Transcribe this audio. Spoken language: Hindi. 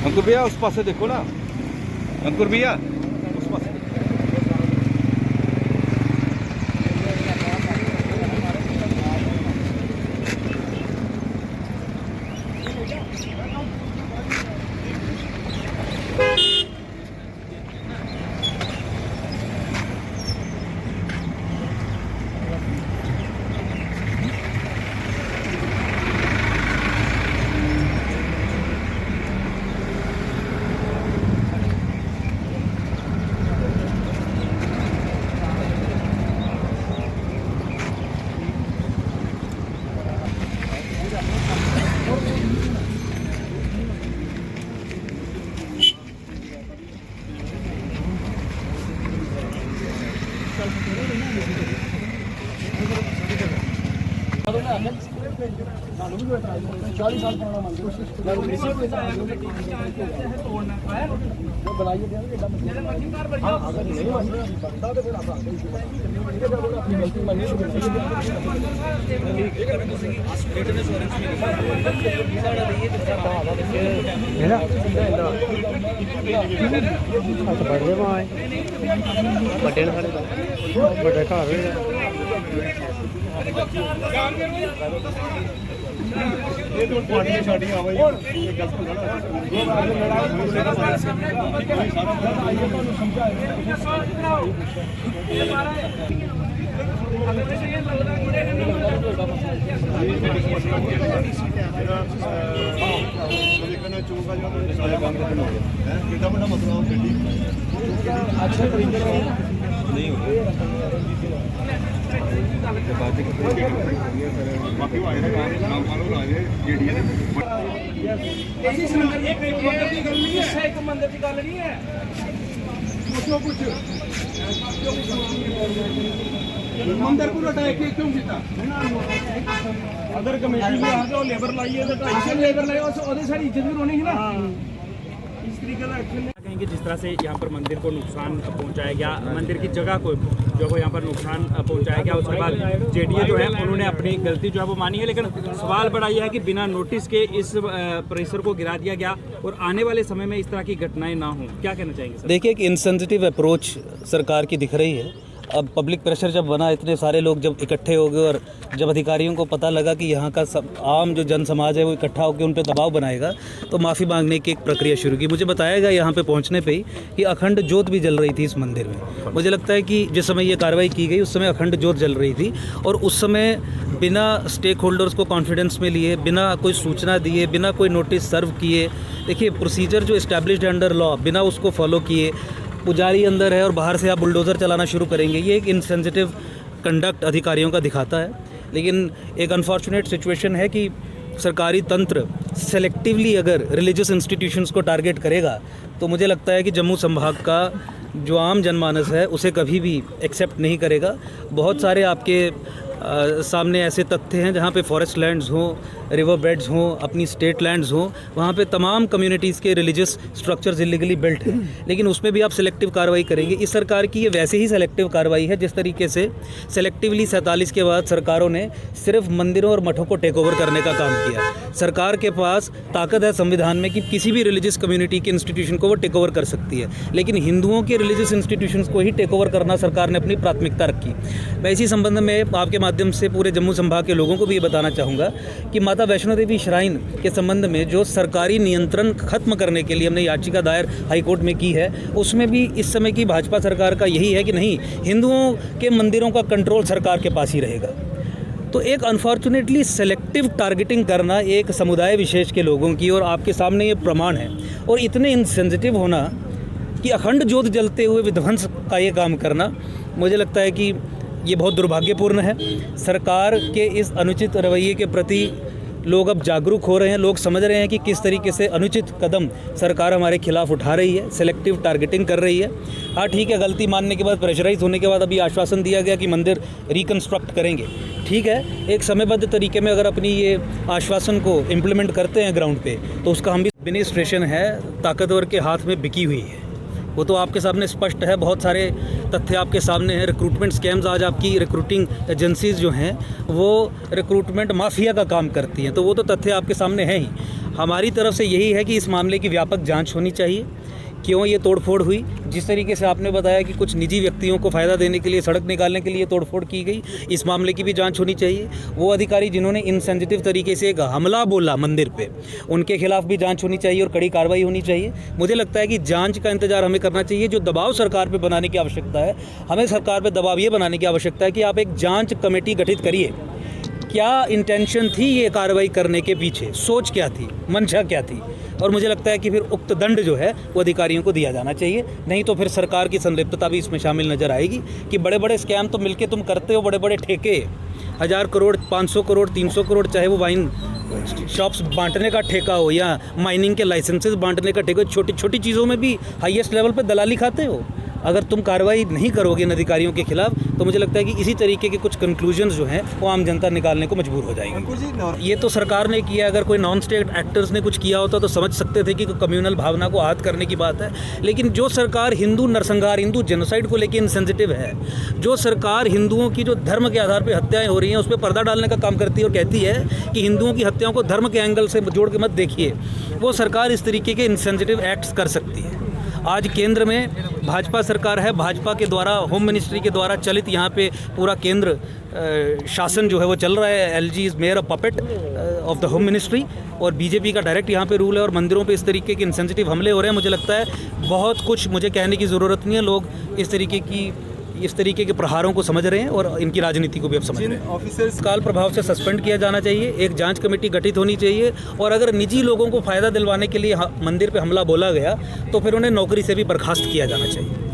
अंकुर भैया उस पास से देखो ना, अंकुर भैया उस पास से। मंदिर को लटाए क्यों किया? अगर कमेटी में आ जाओ लेबर लाइए तो 250 लेबर लाइए और सारी इज्जत भी होनी है ना। इस तरीके का एक्शन कहेंगे जिस तरह से यहाँ पर मंदिर को नुकसान पहुँचाया गया, मंदिर की जगह को जो है यहाँ पर नुकसान पहुँचाया गया, उसके बाद जेडीए जो है उन्होंने अपनी गलती जो है वो मानी है, लेकिन सवाल बड़ा यह है कि बिना नोटिस के इस परिसर को गिरा दिया गया और आने वाले समय में इस तरह की घटनाएं ना हो, क्या कहना चाहेंगे सर? देखिए एक इनसेंसिटिव अप्रोच सरकार की दिख रही है। अब पब्लिक प्रेशर जब बना, इतने सारे लोग जब इकट्ठे हो गए और जब अधिकारियों को पता लगा कि यहाँ का सब आम जो जन समाज है वो इकट्ठा होकर उन पर दबाव बनाएगा, तो माफ़ी मांगने की एक प्रक्रिया शुरू की। मुझे बताया गया यहाँ पे पहुँचने पे ही कि अखंड ज्योत भी जल रही थी इस मंदिर में। मुझे लगता है कि जिस समय ये कार्रवाई की गई उस समय अखंड ज्योत जल रही थी और उस समय बिना स्टेक होल्डर्स को कॉन्फिडेंस में लिए, बिना कोई सूचना दिए, बिना कोई नोटिस सर्व किए, देखिए प्रोसीजर जो इस्टेब्लिश्ड अंडर लॉ, बिना उसको फॉलो किए पुजारी अंदर है और बाहर से आप बुलडोज़र चलाना शुरू करेंगे, ये एक इनसेंसिटिव कंडक्ट अधिकारियों का दिखाता है। लेकिन एक अनफॉर्चुनेट सिचुएशन है कि सरकारी तंत्र सेलेक्टिवली अगर रिलीजियस इंस्टीट्यूशंस को टारगेट करेगा तो मुझे लगता है कि जम्मू संभाग का जो आम जनमानस है उसे कभी भी एक्सेप्ट नहीं करेगा। बहुत सारे आपके सामने ऐसे तथ्य हैं जहाँ पे फॉरेस्ट लैंड्स हों, रिवर बेड्स हों, अपनी स्टेट लैंड्स हों, वहाँ पे तमाम कम्युनिटीज़ के रिलीजियस स्ट्रक्चर्स इलीगली बिल्ट हैं, लेकिन उसमें भी आप सिलेक्टिव कार्रवाई करेंगे। इस सरकार की ये वैसे ही सिलेक्टिव कार्रवाई है जिस तरीके से सेलेक्टिवली 47 के बाद सरकारों ने सिर्फ मंदिरों और मठों को टेक ओवर करने का काम किया। सरकार के पास ताकत है संविधान में कि किसी भी रिलीजियस कम्युनिटी के इंस्टीट्यूशन को वो टेक ओवर कर सकती है, लेकिन हिंदुओं के रिलीजियस इंस्टीट्यूशंस को ही टेक ओवर करना सरकार ने अपनी प्राथमिकता रखी। मैं इसी संबंध में आपके माध्यम से पूरे जम्मू संभाग के लोगों को भी ये बताना चाहूँगा कि माता वैष्णो देवी श्राइन के संबंध में जो सरकारी नियंत्रण खत्म करने के लिए हमने याचिका दायर हाईकोर्ट में की है, उसमें भी इस समय की भाजपा सरकार का यही है कि नहीं, हिंदुओं के मंदिरों का कंट्रोल सरकार के पास ही रहेगा। तो एक अनफॉर्चुनेटली सेलेक्टिव टारगेटिंग करना एक समुदाय विशेष के लोगों की, और आपके सामने ये प्रमाण है, और इतने इनसेंसिटिव होना कि अखंड ज्योत जलते हुए विध्वंस का ये काम करना, मुझे लगता है कि ये बहुत दुर्भाग्यपूर्ण है। सरकार के इस अनुचित रवैये के प्रति लोग अब जागरूक हो रहे हैं, लोग समझ रहे हैं कि किस तरीके से अनुचित कदम सरकार हमारे खिलाफ उठा रही है, सेलेक्टिव टारगेटिंग कर रही है। हाँ ठीक है, गलती मानने के बाद, प्रेशराइज होने के बाद अभी आश्वासन दिया गया कि मंदिर रिकन्स्ट्रक्ट करेंगे, ठीक है, एक समयबद्ध तरीके में अगर अपनी ये आश्वासन को इम्प्लीमेंट करते हैं ग्राउंड पे, तो उसका हम भी एडमिनिस्ट्रेशन है ताकतवर के हाथ में बिकी हुई है। वो तो आपके सामने स्पष्ट है, बहुत सारे तथ्य आपके सामने हैं। रिक्रूटमेंट स्कैम्स, आज आपकी रिक्रूटिंग एजेंसीज जो हैं वो रिक्रूटमेंट माफिया का काम करती हैं, तो वो तो तथ्य आपके सामने हैं ही। हमारी तरफ से यही है कि इस मामले की व्यापक जांच होनी चाहिए, क्यों ये तोड़फोड़ हुई। जिस तरीके से आपने बताया कि कुछ निजी व्यक्तियों को फ़ायदा देने के लिए, सड़क निकालने के लिए तोड़फोड़ की गई, इस मामले की भी जांच होनी चाहिए। वो अधिकारी जिन्होंने इनसेंसिटिव तरीके से एक हमला बोला मंदिर पे, उनके खिलाफ भी जांच होनी चाहिए और कड़ी कार्रवाई होनी चाहिए। मुझे लगता है कि जांच का इंतजार हमें करना चाहिए। जो दबाव सरकार पे बनाने की आवश्यकता है, हमें सरकार पे दबाव ये बनाने की आवश्यकता है कि आप एक जांच कमेटी गठित करिए। क्या इंटेंशन थी ये कार्रवाई करने के पीछे, सोच क्या थी, मंशा क्या थी, और मुझे लगता है कि फिर उक्त दंड जो है वो अधिकारियों को दिया जाना चाहिए। नहीं तो फिर सरकार की संलिप्तता भी इसमें शामिल नज़र आएगी कि बड़े बड़े स्कैम तो मिलके तुम करते हो, बड़े बड़े ठेके, 1000 करोड़, 500 करोड़, 300 करोड़, चाहे वो वाइन शॉप्स बांटने का ठेका हो या माइनिंग के लाइसेंसेस बांटने का ठेका, छोटी छोटी चीज़ों में भी हाईएस्ट लेवल पे दलाली खाते हो। अगर तुम कार्रवाई नहीं करोगे इन अधिकारियों के खिलाफ, तो मुझे लगता है कि इसी तरीके के कुछ कंक्लूजन्स जो हैं वो आम जनता निकालने को मजबूर हो जाएगी। ये तो सरकार ने किया, अगर कोई नॉन स्टेट एक्टर्स ने कुछ किया होता तो समझ सकते थे कि कम्युनल भावना को आहत करने की बात है। लेकिन जो सरकार हिंदू नरसंहार, हिंदू जेनोसाइड को लेकर इनसेंसिटिव है, जो सरकार हिंदुओं की जो धर्म के आधार पर हत्याएं हो रही हैं उस पर पर्दा डालने का काम करती है और कहती है कि हिंदुओं की हत्याओं को धर्म के एंगल से जोड़ के मत देखिए, वो सरकार इस तरीके के इनसेंसिटिव एक्ट्स कर सकती है। आज केंद्र में भाजपा सरकार है, भाजपा के द्वारा, होम मिनिस्ट्री के द्वारा चलित यहाँ पे पूरा केंद्र शासन जो है वो चल रहा है। LG is mayor a puppet of the home ministry, और बीजेपी का डायरेक्ट यहाँ पे रूल है, और मंदिरों पे इस तरीके के इनसेंसिटिव हमले हो रहे हैं। मुझे लगता है बहुत कुछ मुझे कहने की ज़रूरत नहीं है, लोग इस तरीके के प्रहारों को समझ रहे हैं और इनकी राजनीति को भी अब समझ रहे हैं। ऑफिसर्स काल प्रभाव से सस्पेंड किया जाना चाहिए, एक जांच कमेटी गठित होनी चाहिए, और अगर निजी लोगों को फ़ायदा दिलवाने के लिए मंदिर पे हमला बोला गया तो फिर उन्हें नौकरी से भी बर्खास्त किया जाना चाहिए।